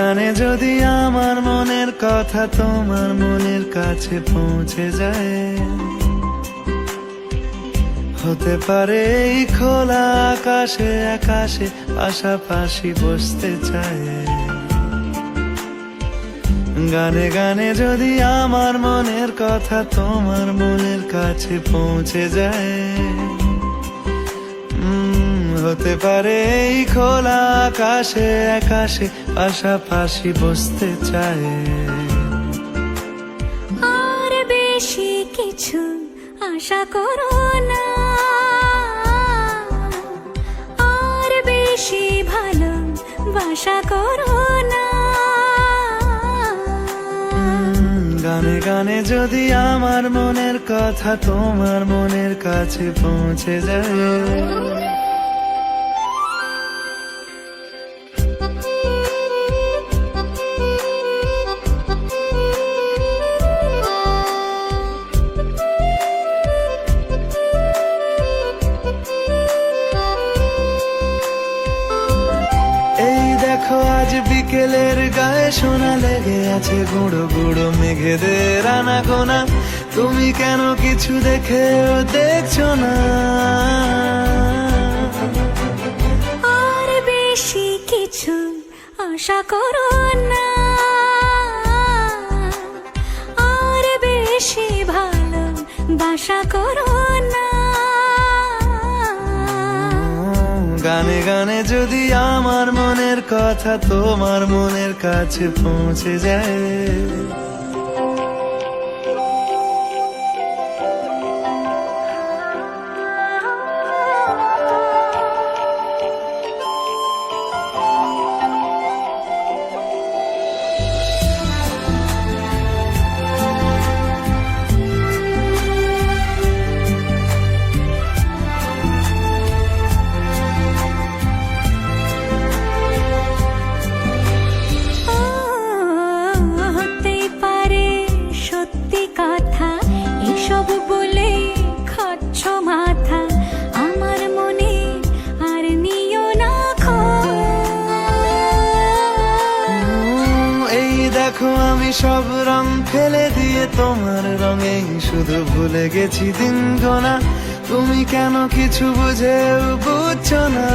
গানে যদি আমার মনের কথা তোমার মনের কাছে পৌঁছে যায়, হতে পারে এই খোলা আকাশে আকাশে পাশাপাশি বসতে চায়। গানে গানে যদি আমার মনের কথা তোমার মনের কাছে পৌঁছে যায়, হতে পারে এই খোলা আকাশে আকাশে পাশাপাশি বসতে চায়। আর বেশি কিছু আশা করো না, আর বেশি ভালোবাসা করো না। গানে গানে যদি আমার মনের কথা তোমার মনের কাছে পৌঁছে যায়, দেখো আজ বিকেলের গায়ে সোনা লেগে আছে গুঁড়ো গুঁড়ো মেঘেদের আনাগোনা। তুমি কেন কিছু দেখেও দেখছো না? আর বেশি কিছু আশা করো না, আর বেশি ভালোবাসা করো না। গানে গানে যদি আমার মনের কথা তোমার মনের কাছে পৌঁছে যায়, এসব বলে খাচ্ছ মাথা, আমার মনে আর নিও না এই দেখো আমি সব রং ফেলে দিয়ে তোমার রঙে শুধু ভুলে গেছি দিন গোনা। তুমি কেন কিছু বুঝেও বুঝছো না?